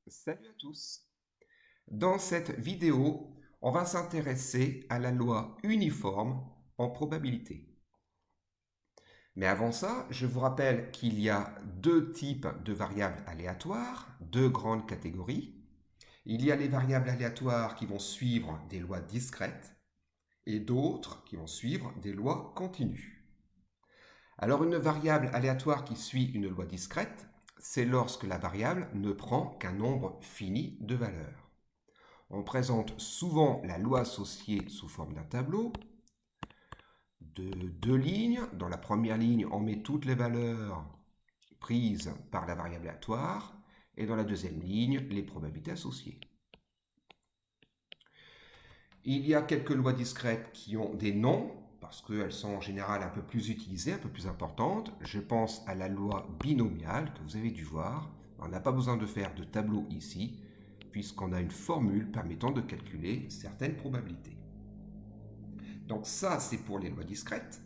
Salut à tous. Dans cette vidéo, on va s'intéresser à la loi uniforme en probabilité. Mais avant ça, je vous rappelle qu'il y a deux types de variables aléatoires, deux grandes catégories. Il y a les variables aléatoires qui vont suivre des lois discrètes et d'autres qui vont suivre des lois continues. Alors une variable aléatoire qui suit une loi discrète, c'est lorsque la variable ne prend qu'un nombre fini de valeurs. On présente souvent la loi associée sous forme d'un tableau de deux lignes. Dans la première ligne, on met toutes les valeurs prises par la variable aléatoire et dans la deuxième ligne, les probabilités associées. Il y a quelques lois discrètes qui ont des noms parce qu'elles sont en général un peu plus utilisées, un peu plus importantes. Je pense à la loi binomiale que vous avez dû voir. On n'a pas besoin de faire de tableau ici, puisqu'on a une formule permettant de calculer certaines probabilités. Donc ça, c'est pour les lois discrètes.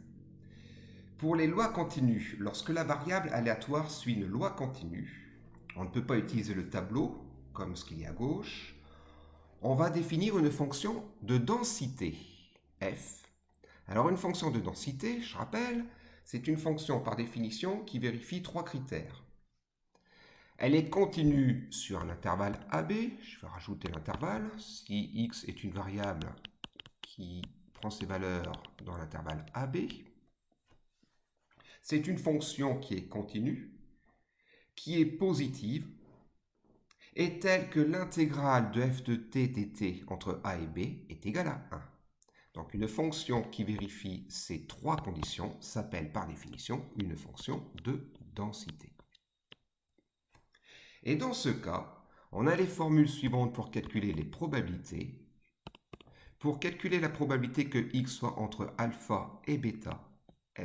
Pour les lois continues, lorsque la variable aléatoire suit une loi continue, on ne peut pas utiliser le tableau, comme ce qu'il y a à gauche. On va définir une fonction de densité, f. Alors une fonction de densité, je rappelle, c'est une fonction par définition qui vérifie trois critères. Elle est continue sur un intervalle AB, je vais rajouter l'intervalle, si x est une variable qui prend ses valeurs dans l'intervalle AB. C'est une fonction qui est continue, qui est positive, et telle que l'intégrale de f de t dt entre a et b est égale à 1. Donc une fonction qui vérifie ces trois conditions s'appelle par définition une fonction de densité. Et dans ce cas, on a les formules suivantes pour calculer les probabilités. Pour calculer la probabilité que x soit entre alpha et bêta,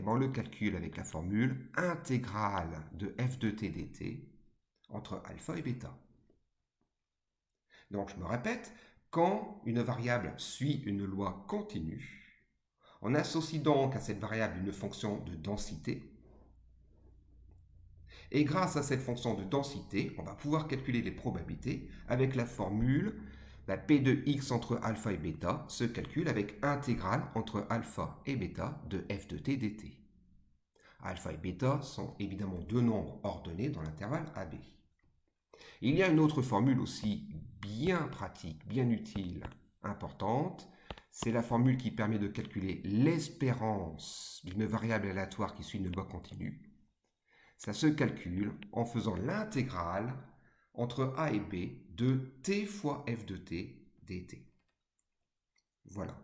on le calcule avec la formule intégrale de f de t dt entre alpha et bêta. Donc je me répète, quand une variable suit une loi continue, on associe donc à cette variable une fonction de densité. Et grâce à cette fonction de densité, on va pouvoir calculer les probabilités avec la formule P de x entre alpha et bêta se calcule avec intégrale entre alpha et bêta de f de t dt. Alpha et bêta sont évidemment deux nombres ordonnés dans l'intervalle AB. Il y a une autre formule aussi bien pratique, bien utile, importante. C'est la formule qui permet de calculer l'espérance d'une variable aléatoire qui suit une loi continue. Ça se calcule en faisant l'intégrale entre a et b de t fois f de t dt. Voilà.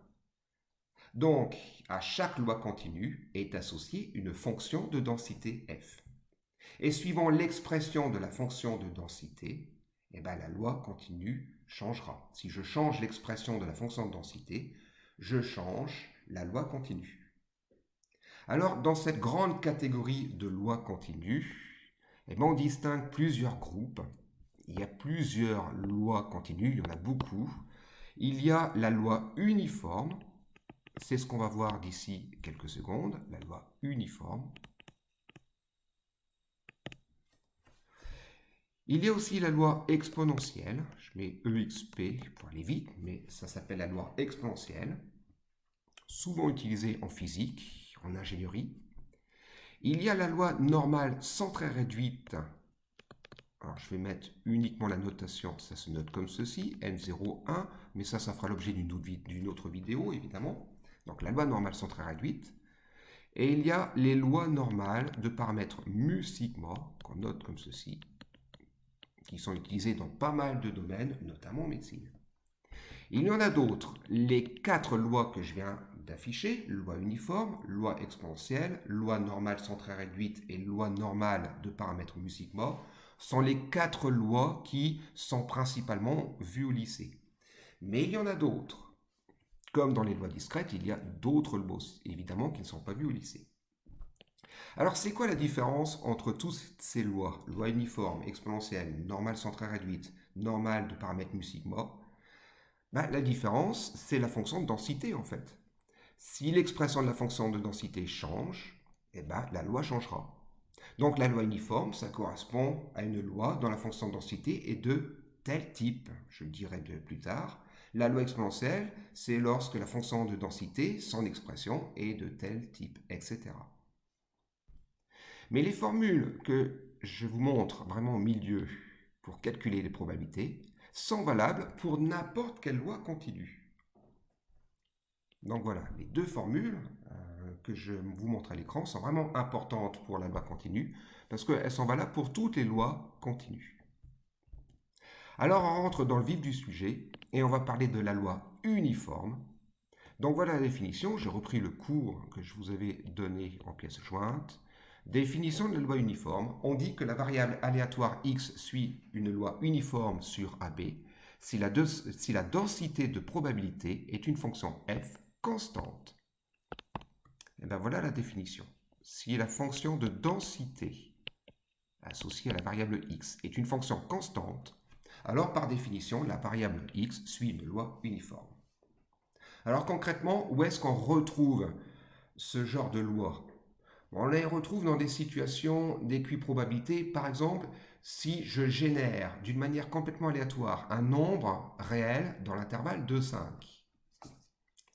Donc, à chaque loi continue est associée une fonction de densité f. Et suivant l'expression de la fonction de densité, la loi continue changera. Si je change l'expression de la fonction de densité, je change la loi continue. Alors, dans cette grande catégorie de lois continues, on distingue plusieurs groupes. Il y a plusieurs lois continues, il y en a beaucoup. Il y a la loi uniforme, c'est ce qu'on va voir d'ici quelques secondes, la loi uniforme. Il y a aussi la loi exponentielle, je mets EXP pour aller vite, mais ça s'appelle la loi exponentielle, souvent utilisée en physique, en ingénierie. Il y a la loi normale sans très réduite. Alors je vais mettre uniquement la notation, ça se note comme ceci, N01, mais ça fera l'objet d'une autre vidéo évidemment. Donc la loi normale sans très réduite. Et il y a les lois normales de paramètres mu sigma, qu'on note comme ceci, qui sont utilisées dans pas mal de domaines, notamment en médecine. Il y en a d'autres. Les quatre lois que je viens d'afficher, loi uniforme, loi exponentielle, loi normale sans très réduite et loi normale de paramètres mu sigma, sont les quatre lois qui sont principalement vues au lycée. Mais il y en a d'autres. Comme dans les lois discrètes, il y a d'autres lois, évidemment, qui ne sont pas vues au lycée. Alors, c'est quoi la différence entre toutes ces lois? Loi uniforme, exponentielle, normale sans très réduite, normale de paramètres mu sigma. La différence, c'est la fonction de densité, en fait. Si l'expression de la fonction de densité change, la loi changera. Donc la loi uniforme, ça correspond à une loi dont la fonction de densité est de tel type, je le dirai plus tard. La loi exponentielle, c'est lorsque la fonction de densité, son expression, est de tel type, etc. Mais les formules que je vous montre vraiment au milieu pour calculer les probabilités sont valables pour n'importe quelle loi continue. Donc voilà, les deux formules que je vous montre à l'écran sont vraiment importantes pour la loi continue parce qu'elles sont valables pour toutes les lois continues. Alors on rentre dans le vif du sujet et on va parler de la loi uniforme. Donc voilà la définition, j'ai repris le cours que je vous avais donné en pièces jointes. Définition de la loi uniforme, on dit que la variable aléatoire x suit une loi uniforme sur AB si la densité de probabilité est une fonction f constante. Et bien voilà la définition. Si la fonction de densité associée à la variable x est une fonction constante, alors par définition, la variable x suit une loi uniforme. Alors concrètement, où est-ce qu'on retrouve ce genre de loi? On les retrouve dans des situations d'équiprobabilité. Par exemple, si je génère d'une manière complètement aléatoire un nombre réel dans l'intervalle de 5.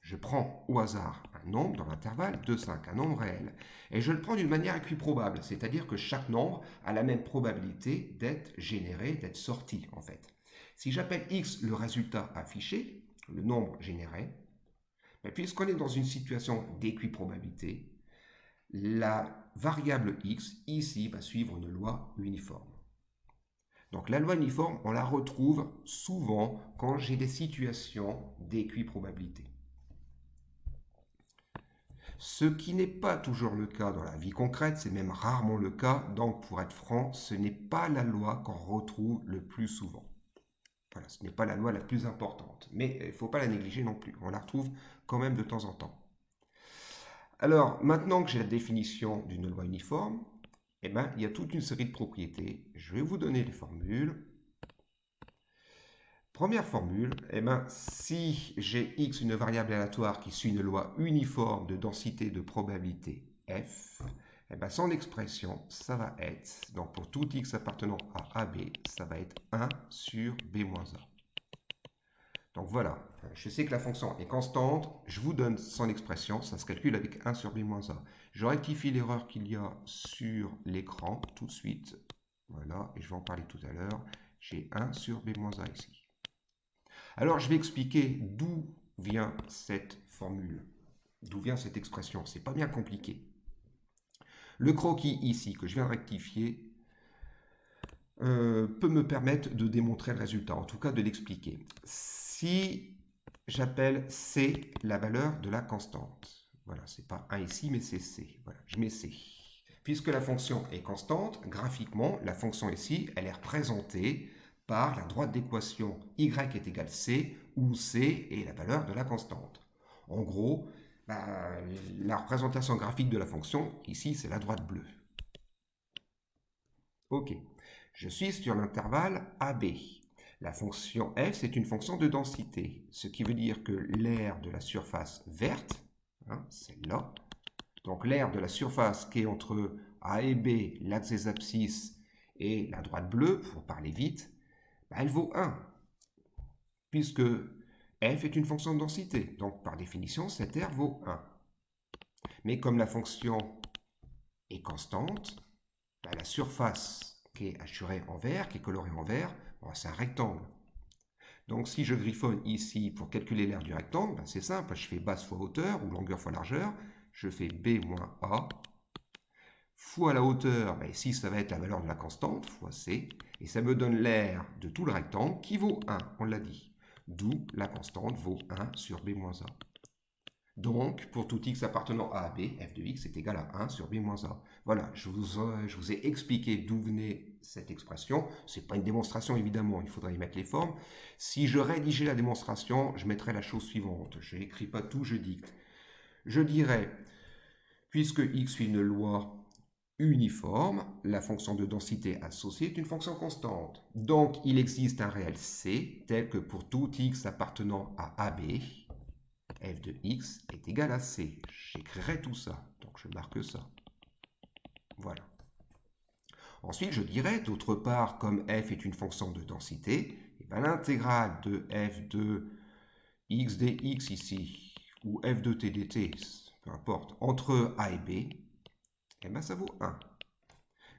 Je prends au hasard un nombre dans l'intervalle de 5, un nombre réel, et je le prends d'une manière équiprobable, c'est-à-dire que chaque nombre a la même probabilité d'être généré, d'être sorti en fait. Si j'appelle x le résultat affiché, le nombre généré, puisqu'on est dans une situation d'équiprobabilité, la variable x ici va suivre une loi uniforme. Donc la loi uniforme, on la retrouve souvent quand j'ai des situations d'équiprobabilité. Ce qui n'est pas toujours le cas dans la vie concrète, c'est même rarement le cas, donc pour être franc, ce n'est pas la loi qu'on retrouve le plus souvent. Voilà, ce n'est pas la loi la plus importante, mais il ne faut pas la négliger non plus, on la retrouve quand même de temps en temps. Alors, maintenant que j'ai la définition d'une loi uniforme, il y a toute une série de propriétés. Je vais vous donner les formules. Première formule, si j'ai x une variable aléatoire qui suit une loi uniforme de densité de probabilité f, son expression, ça va être, donc pour tout x appartenant à AB, ça va être 1 sur b-a. Donc voilà, je sais que la fonction est constante, je vous donne son expression, ça se calcule avec 1 sur b-a. Je rectifie l'erreur qu'il y a sur l'écran tout de suite. Voilà, et je vais en parler tout à l'heure. J'ai 1 sur b-a ici. Alors je vais expliquer d'où vient cette formule, d'où vient cette expression. C'est pas bien compliqué. Le croquis ici que je viens de rectifier peut me permettre de démontrer le résultat, en tout cas de l'expliquer. Si j'appelle C la valeur de la constante, voilà, c'est pas 1 ici, mais c'est C. Voilà, je mets C. Puisque la fonction est constante, graphiquement, la fonction ici, elle est représentée par la droite d'équation y est égal c, où c est la valeur de la constante. En gros, la représentation graphique de la fonction, ici, c'est la droite bleue. Ok, je suis sur l'intervalle AB. La fonction f, c'est une fonction de densité, ce qui veut dire que l'aire de la surface verte, celle-là, donc l'aire de la surface qui est entre A et B, l'axe des abscisses et la droite bleue, pour parler vite, elle vaut 1, puisque f est une fonction de densité. Donc par définition, cette aire vaut 1. Mais comme la fonction est constante, la surface qui est hachurée en vert, qui est colorée en vert, c'est un rectangle. Donc si je griffonne ici pour calculer l'aire du rectangle, c'est simple, je fais base fois hauteur ou longueur fois largeur, je fais b moins a fois la hauteur, ici ça va être la valeur de la constante, fois c, et ça me donne l'aire de tout le rectangle qui vaut 1, on l'a dit. D'où la constante vaut 1 sur b moins a. Donc, pour tout x appartenant à AB, f de x est égal à 1 sur b moins a. Voilà, je vous ai expliqué d'où venait cette expression. Ce n'est pas une démonstration, évidemment, il faudrait y mettre les formes. Si je rédigeais la démonstration, je mettrais la chose suivante. Je n'écris pas tout, je dicte. Je dirais, puisque x suit une loi uniforme, la fonction de densité associée est une fonction constante. Donc, il existe un réel c, tel que pour tout x appartenant à AB, f de x est égal à c. J'écrirai tout ça, donc je marque ça. Voilà. Ensuite, je dirais, d'autre part, comme f est une fonction de densité, ben, l'intégrale de f de x dx ici, ou f de t dt, peu importe, entre a et b, eh ben, ça vaut 1.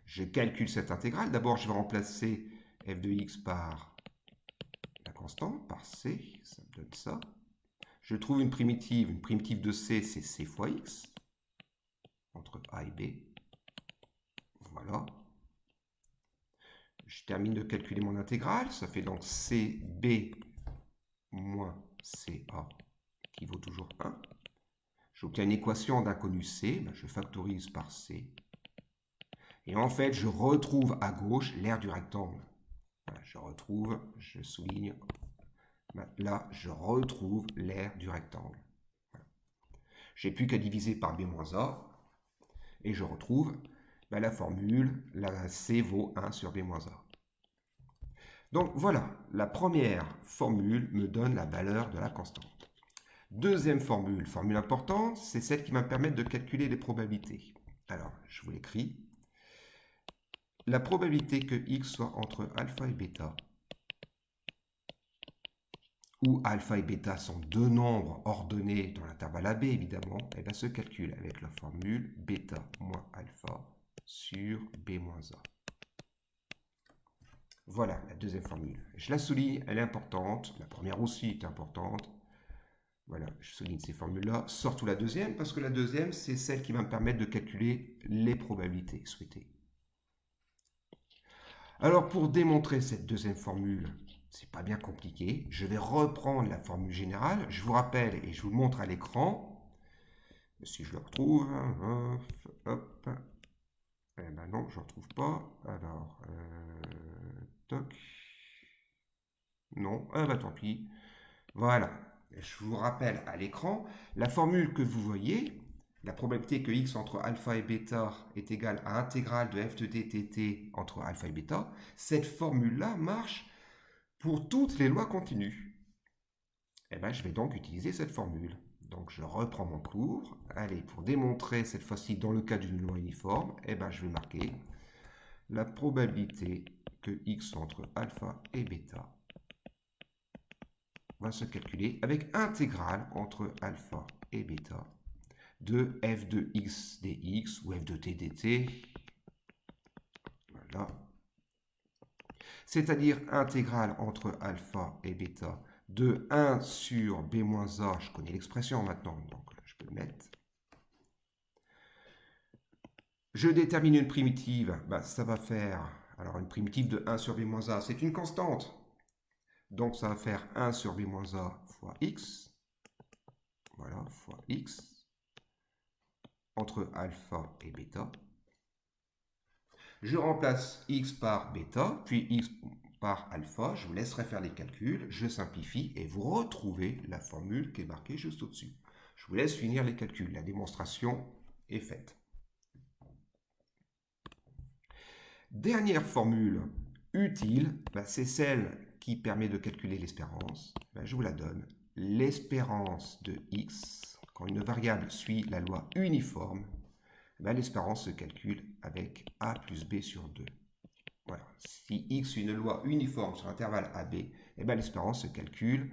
Je calcule cette intégrale. D'abord, je vais remplacer f de x par la constante, par c, ça me donne ça. Je trouve une primitive de c, c'est c fois x, entre a et b. Voilà. Je termine de calculer mon intégrale, ça fait donc cb moins ca, qui vaut toujours 1. J'obtiens une équation d'inconnu c, ben je factorise par c. Et en fait, je retrouve à gauche l'aire du rectangle. Voilà, je souligne, là, je retrouve l'aire du rectangle. Voilà. J'ai plus qu'à diviser par b moins a, et je retrouve la formule, la c vaut 1 sur b moins a. Donc voilà, la première formule me donne la valeur de la constante. Deuxième formule, formule importante, c'est celle qui va me permettre de calculer les probabilités. Alors, je vous l'écris. La probabilité que x soit entre alpha et bêta, où alpha et bêta sont deux nombres ordonnés dans l'intervalle AB, évidemment, elle va se calcule avec la formule bêta moins alpha sur b moins a. Voilà la deuxième formule. Je la souligne, elle est importante. La première aussi est importante. Voilà, je souligne ces formules-là. Surtout la deuxième, parce que la deuxième, c'est celle qui va me permettre de calculer les probabilités souhaitées. Alors, pour démontrer cette deuxième formule, c'est pas bien compliqué. Je vais reprendre la formule générale. Je vous rappelle et je vous montre à l'écran. Si je le retrouve, hop. Eh ben non, je ne retrouve pas. Alors, toc. Non, ah bah tant pis. Voilà. Je vous rappelle à l'écran, la formule que vous voyez, la probabilité que x entre alpha et bêta est égale à intégrale de f de dt entre alpha et bêta, cette formule-là marche pour toutes les lois continues. Eh bien, je vais donc utiliser cette formule. Donc, je reprends mon cours. Allez, pour démontrer cette fois-ci dans le cas d'une loi uniforme, eh bien, je vais marquer la probabilité que x entre alpha et bêta va se calculer avec intégrale entre alpha et bêta de f de x dx ou f de t dt. Voilà. C'est-à-dire intégrale entre alpha et bêta de 1 sur b moins a. Je connais l'expression maintenant, donc je peux le mettre. Je détermine une primitive. Ça va faire, alors une primitive de 1 sur b moins a, c'est une constante. Donc ça va faire 1 sur b moins a fois x. Voilà, fois x. Entre alpha et bêta. Je remplace x par bêta, puis x par alpha. Je vous laisserai faire les calculs. Je simplifie et vous retrouvez la formule qui est marquée juste au-dessus. Je vous laisse finir les calculs. La démonstration est faite. Dernière formule utile, c'est celle qui permet de calculer l'espérance. Je vous la donne. L'espérance de x, quand une variable suit la loi uniforme, l'espérance se calcule avec a plus b sur 2. Voilà. Si x suit une loi uniforme sur l'intervalle AB, l'espérance se calcule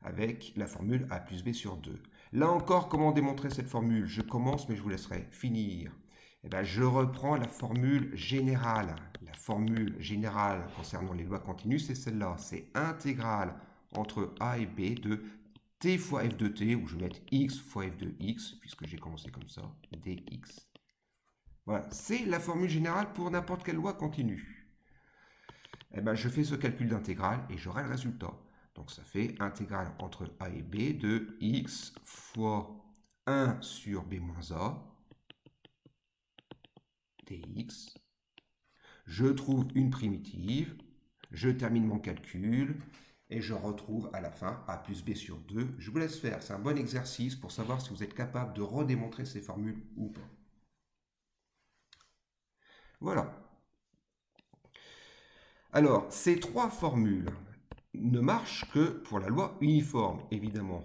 avec la formule a plus b sur 2. Là encore, comment démontrer cette formule? Je commence, mais je vous laisserai finir. Je reprends la formule générale. La formule générale concernant les lois continues, c'est celle-là. C'est intégrale entre a et b de t fois f de t, ou je vais mettre x fois f de x, puisque j'ai commencé comme ça, dx. Voilà, c'est la formule générale pour n'importe quelle loi continue. Je fais ce calcul d'intégrale et j'aurai le résultat. Donc ça fait intégrale entre a et b de x fois 1 sur b moins a dx. Je trouve une primitive, je termine mon calcul et je retrouve à la fin a plus b sur 2. Je vous laisse faire, c'est un bon exercice pour savoir si vous êtes capable de redémontrer ces formules ou pas. Voilà. Alors, ces trois formules ne marchent que pour la loi uniforme, évidemment.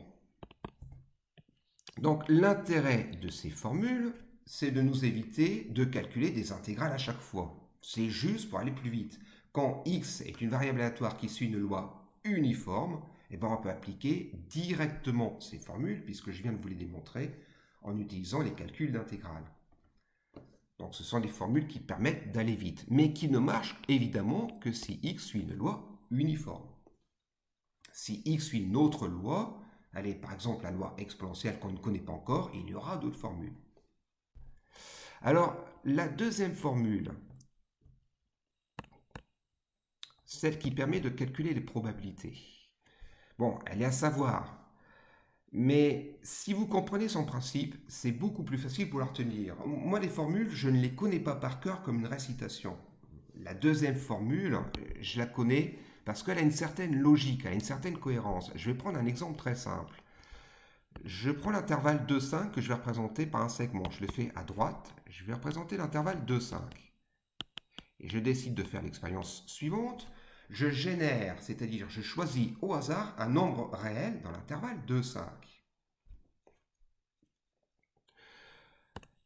Donc, l'intérêt de ces formules, c'est de nous éviter de calculer des intégrales à chaque fois. C'est juste pour aller plus vite. Quand x est une variable aléatoire qui suit une loi uniforme, eh ben, on peut appliquer directement ces formules, puisque je viens de vous les démontrer, en utilisant les calculs d'intégrale. Donc ce sont des formules qui permettent d'aller vite, mais qui ne marchent évidemment que si x suit une loi uniforme. Si x suit une autre loi, allez, par exemple la loi exponentielle qu'on ne connaît pas encore, il y aura d'autres formules. Alors, la deuxième formule, celle qui permet de calculer les probabilités. Bon, elle est à savoir, mais si vous comprenez son principe, c'est beaucoup plus facile pour la retenir. Moi, les formules, je ne les connais pas par cœur comme une récitation. La deuxième formule, je la connais parce qu'elle a une certaine logique, elle a une certaine cohérence. Je vais prendre un exemple très simple. Je prends l'intervalle 2,5 que je vais représenter par un segment. Je le fais à droite. Je vais représenter l'intervalle 2,5. Et je décide de faire l'expérience suivante. Je génère, c'est-à-dire je choisis au hasard un nombre réel dans l'intervalle 2,5.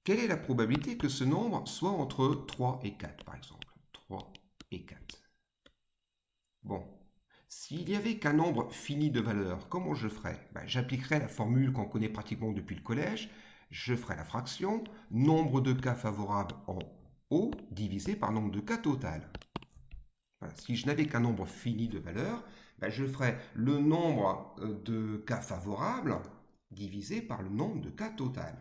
Quelle est la probabilité que ce nombre soit entre 3 et 4, par exemple? 3 et 4. Bon, s'il n'y avait qu'un nombre fini de valeurs, comment je ferais? J'appliquerais la formule qu'on connaît pratiquement depuis le collège. Je ferais la fraction nombre de cas favorables en O divisé par nombre de cas total. Voilà. Si je n'avais qu'un nombre fini de valeurs, je ferais le nombre de cas favorables divisé par le nombre de cas total.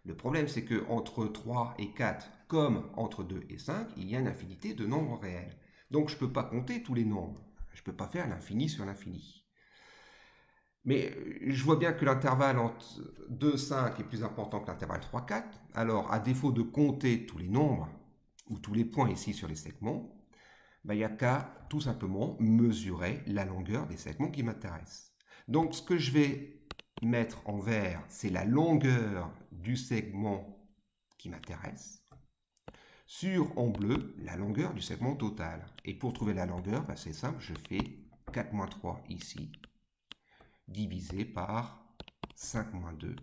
Le problème, c'est qu'entre 3 et 4, comme entre 2 et 5, il y a une infinité de nombres réels. Donc, je ne peux pas compter tous les nombres. Je ne peux pas faire l'infini sur l'infini. Mais je vois bien que l'intervalle entre 2 et 5 est plus important que l'intervalle 3, 4. Alors, à défaut de compter tous les nombres, ou tous les points ici sur les segments, il n'y a qu'à tout simplement mesurer la longueur des segments qui m'intéressent. Donc, ce que je vais mettre en vert, c'est la longueur du segment qui m'intéresse. Sur en bleu, la longueur du segment total. Et pour trouver la longueur, c'est simple, je fais 4 moins 3 ici, divisé par 5 moins 2.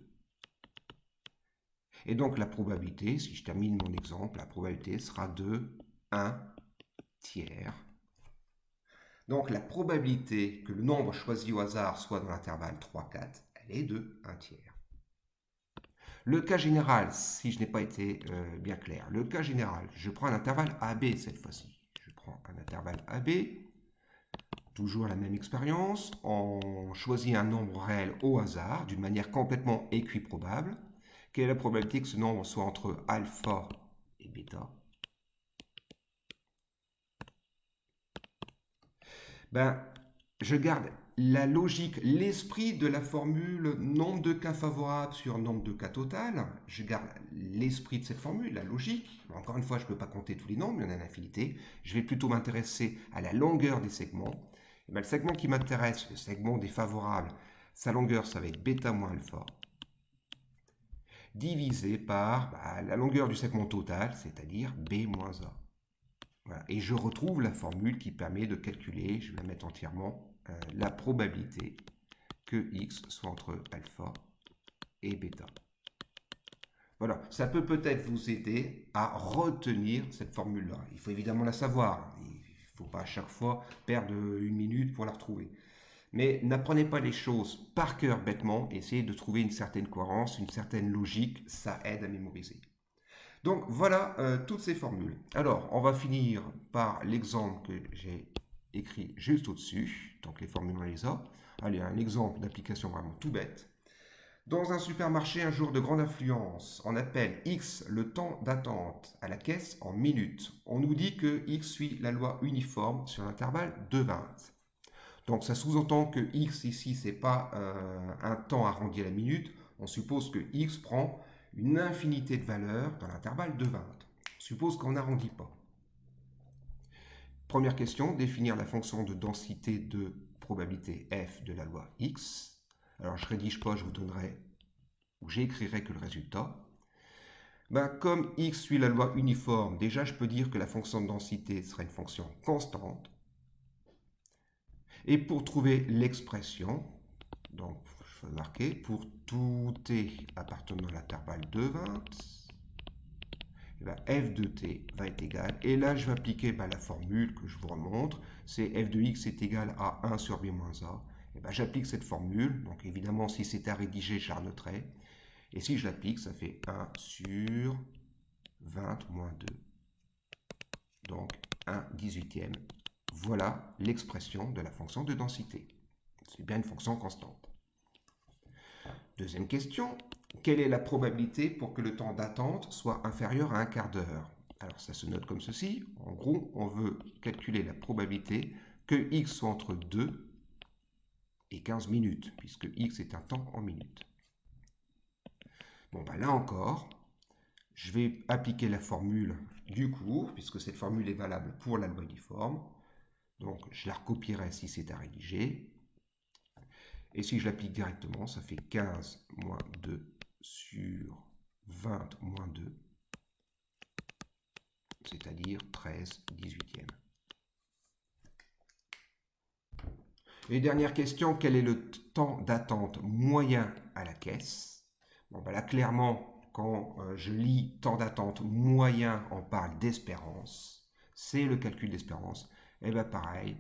Et donc la probabilité, si je termine mon exemple, la probabilité sera de 1 tiers. Donc la probabilité que le nombre choisi au hasard soit dans l'intervalle 3, 4, elle est de 1 tiers. Le cas général, si je n'ai pas été bien clair, le cas général, je prends un intervalle AB cette fois-ci. Je prends un intervalle AB, toujours la même expérience, on choisit un nombre réel au hasard, d'une manière complètement équiprobable. Quelle est la probabilité que ce nombre soit entre alpha et bêta? Je garde la logique, l'esprit de la formule nombre de cas favorables sur nombre de cas total. Je garde l'esprit de cette formule, la logique. Encore une fois, je ne peux pas compter tous les nombres, il y en a une infinité. Je vais plutôt m'intéresser à la longueur des segments. Le segment qui m'intéresse, le segment défavorable, sa longueur, ça va être bêta moins alpha, divisé par la longueur du segment total, c'est-à-dire b moins a. Voilà. Et je retrouve la formule qui permet de calculer, je vais la mettre entièrement, la probabilité que x soit entre alpha et bêta. Voilà, ça peut peut-être vous aider à retenir cette formule-là. Il faut évidemment la savoir. Il ne faut pas à chaque fois perdre une minute pour la retrouver. Mais n'apprenez pas les choses par cœur bêtement, essayez de trouver une certaine cohérence, une certaine logique, ça aide à mémoriser. Donc voilà toutes ces formules. Alors, on va finir par l'exemple que j'ai écrit juste au-dessus. Donc les formules, on les a. Allez, un exemple d'application vraiment tout bête. Dans un supermarché, un jour de grande affluence, on appelle X le temps d'attente à la caisse en minutes. On nous dit que X suit la loi uniforme sur l'intervalle de 20. Donc ça sous-entend que X ici, ce n'est pas un temps arrondi à la minute. On suppose que X prend une infinité de valeurs dans l'intervalle de 20. On suppose qu'on n'arrondit pas. Première question, définir la fonction de densité de probabilité f de la loi x. Alors je ne rédige pas, je vous donnerai, ou j'écrirai que le résultat. Comme x suit la loi uniforme, déjà je peux dire que la fonction de densité sera une fonction constante. Et pour trouver l'expression, donc je vais marquer pour tout t appartenant à l'intervalle de 20, eh ben, f de t va être égal, et là je vais appliquer la formule que je vous remontre, c'est f de x est égal à 1 sur b moins a. Eh ben, j'applique cette formule, donc évidemment si c'était à rédiger, j'arnoterais, et si je l'applique, ça fait 1 sur 20 moins 2, donc 1/18. Voilà l'expression de la fonction de densité. C'est bien une fonction constante. Deuxième question, quelle est la probabilité pour que le temps d'attente soit inférieur à un quart d'heure? Alors ça se note comme ceci. En gros, on veut calculer la probabilité que x soit entre 2 et 15 minutes, puisque x est un temps en minutes. Bon, là encore, je vais appliquer la formule du cours, puisque cette formule est valable pour la loi uniforme. Donc, je la recopierai si c'est à rédiger. Et si je l'applique directement, ça fait 15 moins 2 sur 20 moins 2, c'est-à-dire 13/18. Et dernière question, quel est le temps d'attente moyen à la caisse? Bon, là, clairement, quand je lis temps d'attente moyen, on parle d'espérance. C'est le calcul d'espérance. Et bien pareil,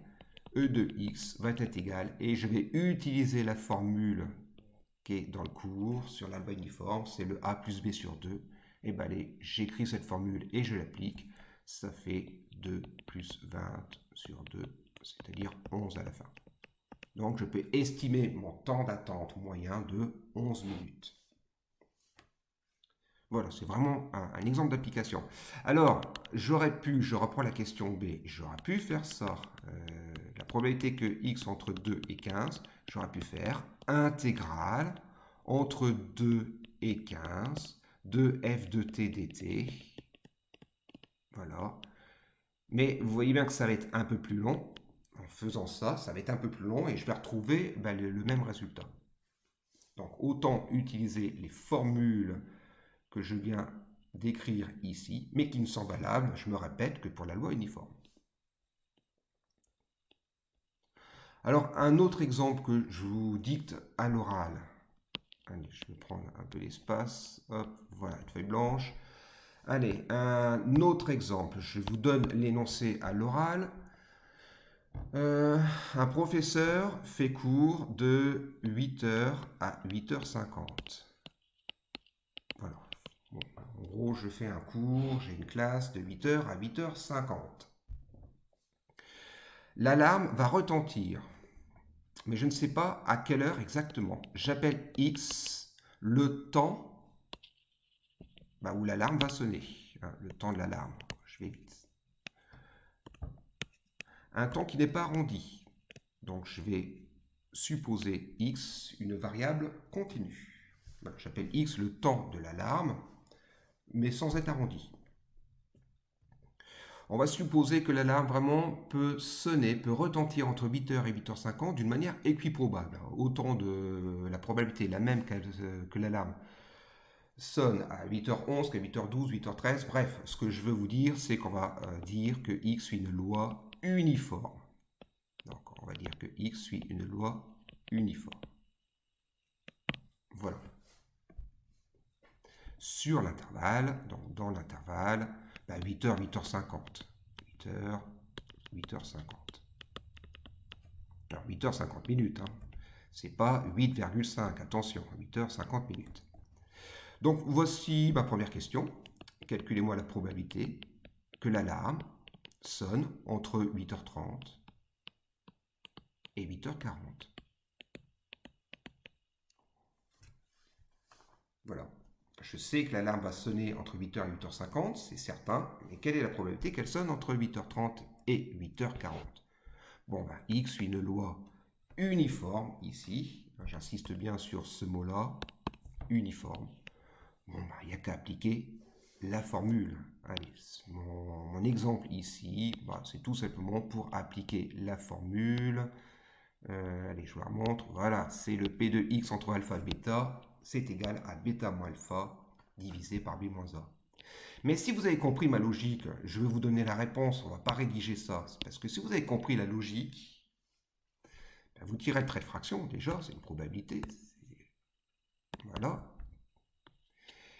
E de x va être égal, et je vais utiliser la formule qui est dans le cours sur la loi uniforme, c'est le a plus b sur 2. Et bien allez, j'écris cette formule et je l'applique. Ça fait 2 plus 20 sur 2, c'est-à-dire 11 à la fin. Donc je peux estimer mon temps d'attente moyen de 11 minutes. Voilà, c'est vraiment un exemple d'application. Alors, j'aurais pu, je reprends la question B, j'aurais pu faire ça. La probabilité que x entre 2 et 15, j'aurais pu faire intégrale entre 2 et 15 de f de t dt. Voilà. Mais vous voyez bien que ça va être un peu plus long. En faisant ça, ça va être un peu plus long et je vais retrouver le même résultat. Donc, autant utiliser les formules que je viens d'écrire ici, mais qui ne sont valables, je me répète, que pour la loi uniforme. Alors, un autre exemple que je vous dicte à l'oral. Allez, je vais prendre un peu l'espace. Hop, voilà, une feuille blanche. Allez, un autre exemple. Je vous donne l'énoncé à l'oral. Un professeur fait cours de 8h à 8h50. Voilà. Bon, en gros, je fais un cours, j'ai une classe de 8h à 8h50. L'alarme va retentir, mais je ne sais pas à quelle heure exactement. J'appelle X le temps où l'alarme va sonner, le temps de l'alarme. Je vais vite. Un temps qui n'est pas arrondi. Donc je vais supposer X une variable continue. J'appelle X le temps de l'alarme, mais sans être arrondi. On va supposer que l'alarme vraiment peut sonner, peut retentir entre 8h et 8h50 d'une manière équiprobable. Autant de la probabilité est la même que l'alarme sonne à 8h11 qu'à 8h12, 8h13. Bref, ce que je veux vous dire, c'est qu'on va dire que X suit une loi uniforme. Donc, on va dire que X suit une loi uniforme. Voilà. Sur l'intervalle, donc dans l'intervalle, 8h, 8h50. 8h, 8h50. Alors 8h50 minutes, c'est pas 8,5, attention, 8h50 minutes. Donc voici ma première question. Calculez-moi la probabilité que l'alarme sonne entre 8h30 et 8h40. Voilà. Je sais que l'alarme va sonner entre 8h et 8h50, c'est certain, mais quelle est la probabilité qu'elle sonne entre 8h30 et 8h40? Bon, X suit une loi uniforme ici. J'insiste bien sur ce mot-là, uniforme. Bon, il n'y a qu'à appliquer la formule. Allez, mon exemple ici, c'est tout simplement pour appliquer la formule. Allez, je vous la remontre. Voilà, c'est le P de X entre alpha et bêta. C'est égal à bêta moins alpha divisé par b moins a. Mais si vous avez compris ma logique, je vais vous donner la réponse. On ne va pas rédiger ça. Parce que si vous avez compris la logique, vous tirez le trait de fraction. Déjà, c'est une probabilité. Voilà.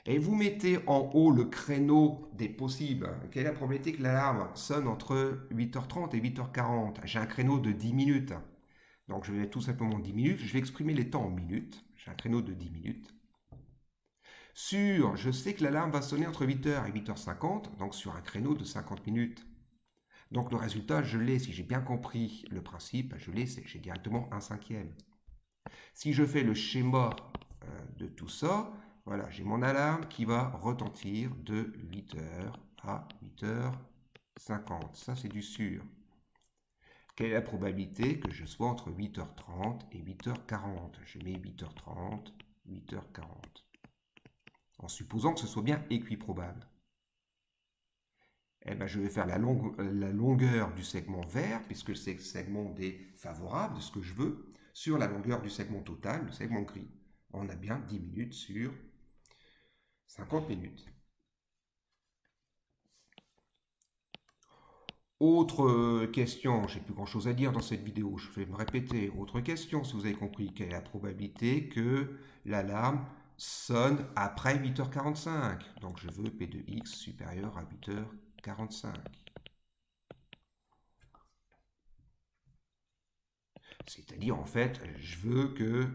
Et vous mettez en haut le créneau des possibles. Quelle est la probabilité que l'alarme sonne entre 8h30 et 8h40? J'ai un créneau de 10 minutes. Donc je vais mettre tout simplement 10 minutes. Je vais exprimer les temps en minutes. J'ai un créneau de 10 minutes. Je sais que l'alarme va sonner entre 8h et 8h50, donc sur un créneau de 50 minutes. Donc le résultat, je l'ai, si j'ai bien compris le principe, je l'ai, j'ai directement un cinquième. Si je fais le schéma de tout ça, voilà, j'ai mon alarme qui va retentir de 8h à 8h50. Ça, c'est du sûr. Quelle est la probabilité que je sois entre 8h30 et 8h40? Je mets 8h30, 8h40. En supposant que ce soit bien équiprobable. Eh ben, je vais faire la longueur du segment vert, puisque le segment est favorable de ce que je veux, sur la longueur du segment total, le segment gris. On a bien 10 minutes sur 50 minutes. Autre question, je n'ai plus grand chose à dire dans cette vidéo, je vais me répéter. Autre question, si vous avez compris, quelle est la probabilité que l'alarme sonne après 8h45? Donc je veux P de X supérieur à 8h45. C'est-à-dire, en fait, je veux que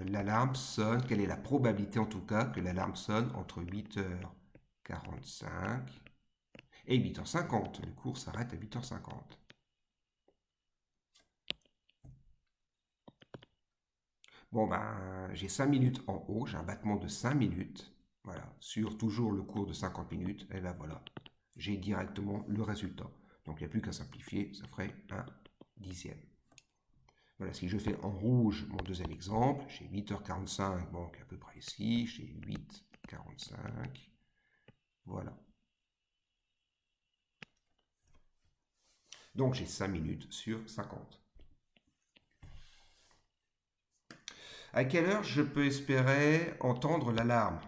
l'alarme sonne, quelle est la probabilité en tout cas que l'alarme sonne entre 8h45 et 8h50. Le cours s'arrête à 8h50. Bon, ben, j'ai 5 minutes en haut, j'ai un battement de 5 minutes. Voilà, sur toujours le cours de 50 minutes. Et ben voilà, j'ai directement le résultat. Donc, il n'y a plus qu'à simplifier, ça ferait un dixième. Voilà, si je fais en rouge mon deuxième exemple, j'ai 8h45, donc à peu près ici, j'ai 8h45, voilà. Donc j'ai 5 minutes sur 50. À quelle heure je peux espérer entendre l'alarme?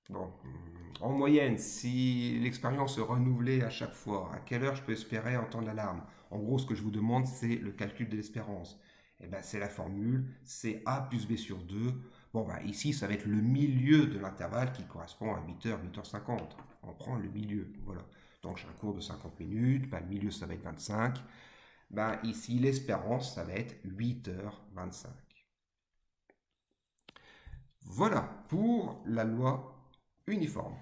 Bon, en moyenne, si l'expérience se renouvelait à chaque fois, à quelle heure je peux espérer entendre l'alarme? En gros, ce que je vous demande, c'est le calcul de l'espérance. Et ben, c'est la formule, c'est A plus B sur 2. Bon, ben, ici, ça va être le milieu de l'intervalle qui correspond à 8h, 8h50. On prend le milieu, voilà. Donc, j'ai un cours de 50 minutes, ben, le milieu, ça va être 25. Ben, ici, l'espérance, ça va être 8h25. Voilà pour la loi uniforme.